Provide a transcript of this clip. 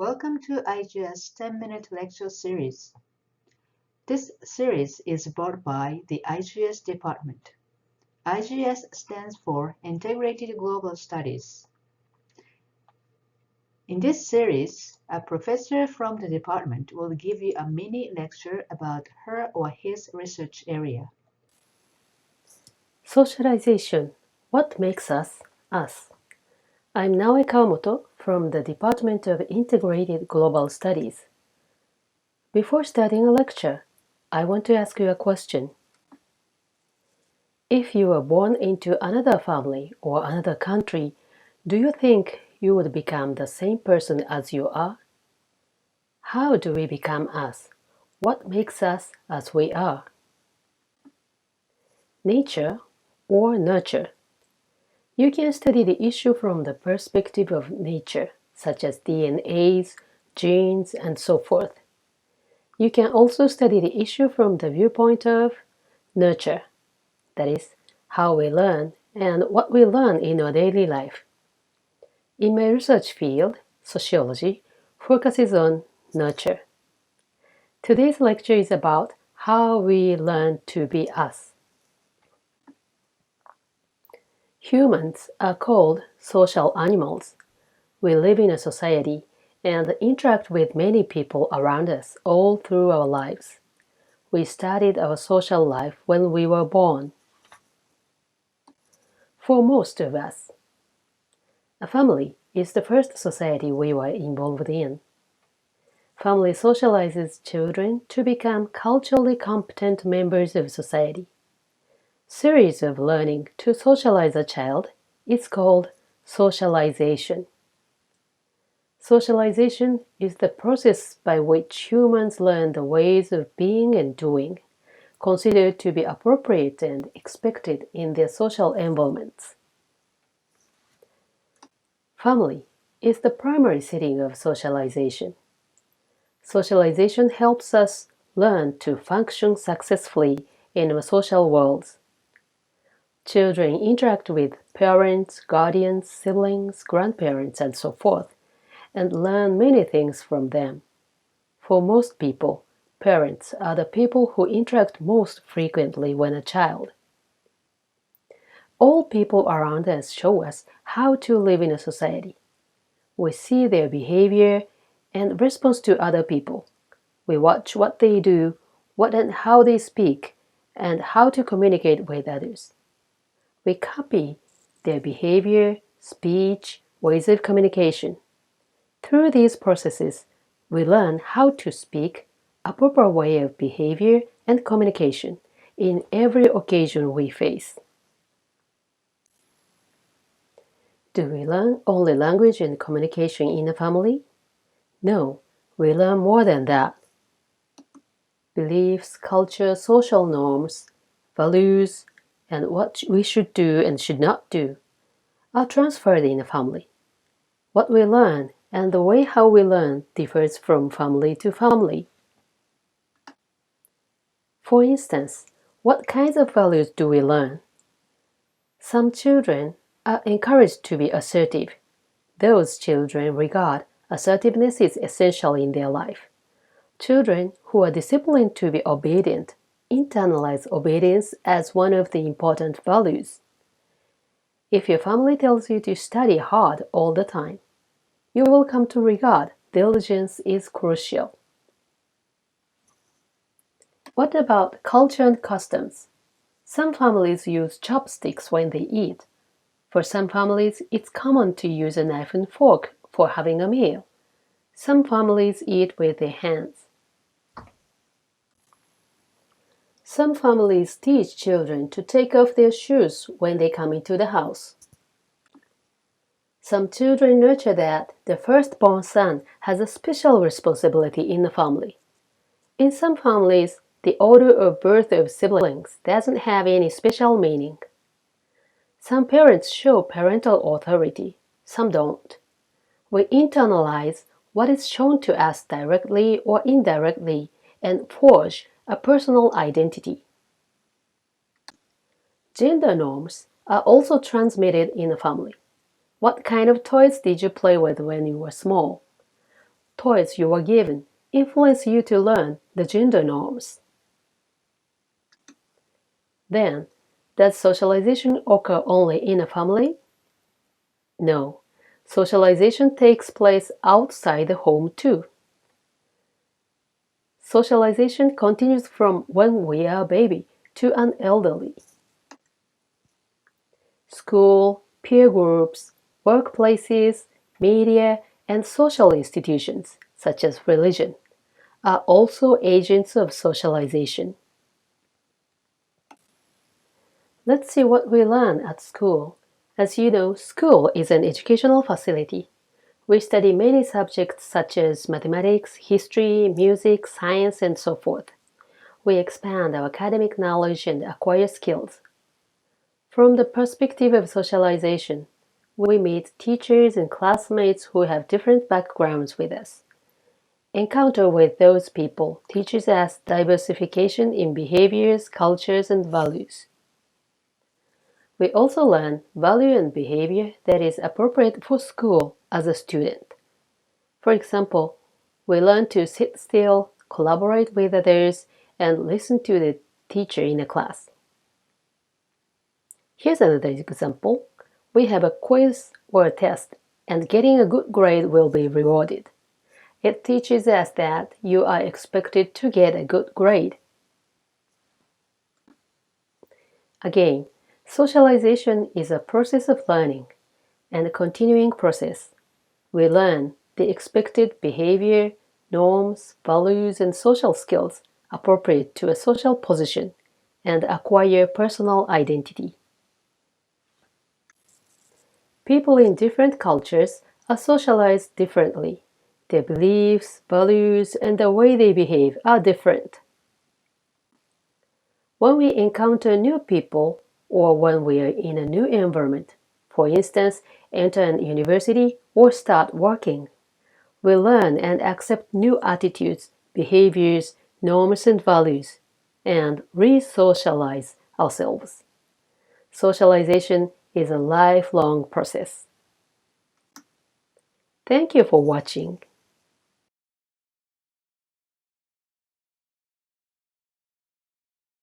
Welcome to IGS 10-minute lecture series. This series is brought by the IGS department. IGS stands for Integrated Global Studies. In this series, a professor from the department will give you a mini lecture about her or his research area. Socialization. What makes us us? I'm Naoe Kawamoto from the Department of Integrated Global Studies. Before starting a lecture, I want to ask you a question. If you were born into another family or another country, do you think you would become the same person as you are? How do we become us? What makes us as we are? Nature or nurture? You can study the issue from the perspective of nature, such as DNAs, genes, and so forth. You can also study the issue from the viewpoint of nurture, that is, how we learn and what we learn in our daily life. In my research field, sociology focuses on nurture. Today's lecture is about how we learn to be us. Humans are called social animals. We live in a society and interact with many people around us all through our lives. We started our social life when we were born. For most of us, a family is the first society we were involved in. Family socializes children to become culturally competent members of society. Series of learning to socialize a child is called socialization. Socialization is the process by which humans learn the ways of being and doing, considered to be appropriate and expected in their social environments. Family is the primary setting of socialization. Socialization helps us learn to function successfully in our social worlds. Children interact with parents, guardians, siblings, grandparents, and so forth, and learn many things from them. For most people, parents are the people who interact most frequently when a child. All people around us show us how to live in a society. We see their behavior and response to other people. We watch what they do, what and how they speak, and how to communicate with others. We copy their behavior, speech, ways of communication. Through these processes, we learn how to speak a proper way of behavior and communication in every occasion we face. Do we learn only language and communication in a family? No, we learn more than that. Beliefs, culture, social norms, values, and what we should do and should not do are transferred in a family. What we learn and the way how we learn differs from family to family. For instance, what kinds of values do we learn? Some children are encouraged to be assertive. Those children regard assertiveness is essential in their life. Children who are disciplined to be obedient internalize obedience as one of the important values. If your family tells you to study hard all the time, you will come to regard diligence is crucial. What about culture and customs? Some families use chopsticks when they eat. For some families, it's common to use a knife and fork for having a meal. Some families eat with their hands. Some families teach children to take off their shoes when they come into the house. Some children nurture that the firstborn son has a special responsibility in the family. In some families, the order of birth of siblings doesn't have any special meaning. Some parents show parental authority, some don't. We internalize what is shown to us directly or indirectly and forge a personal identity. Gender norms are also transmitted in a family. What kind of toys did you play with when you were small? toys you were given influence you to learn the gender norms. Then, does socialization occur only in a family? No. Socialization takes place outside the home too. Socialization continues from when we are a baby to an elderly. School, peer groups, workplaces, media, and social institutions, such as religion, are also agents of socialization. Let's see what we learn at school. As you know, school is an educational facility. We study many subjects such as mathematics, history, music, science, and so forth. We expand our academic knowledge and acquire skills. From the perspective of socialization, we meet teachers and classmates who have different backgrounds with us. Encounter with those people teaches us diversification in behaviors, cultures, and values. We also learn value and behavior that is appropriate for school as a student. For example, we learn to sit still, collaborate with others, and listen to the teacher in a class. Here's another example. We have a quiz or a test, and getting a good grade will be rewarded. It teaches us that you are expected to get a good grade. Again, socialization is a process of learning and a continuing process. We learn the expected behavior, norms, values, and social skills appropriate to a social position and acquire personal identity. People in different cultures are socialized differently. Their beliefs, values, and the way they behave are different. When we encounter new people or when we are in a new environment, for instance, enter an university or start working, we learn and accept new attitudes, behaviors, norms, and values, and re-socialize ourselves. Socialization is a lifelong process. Thank you for watching.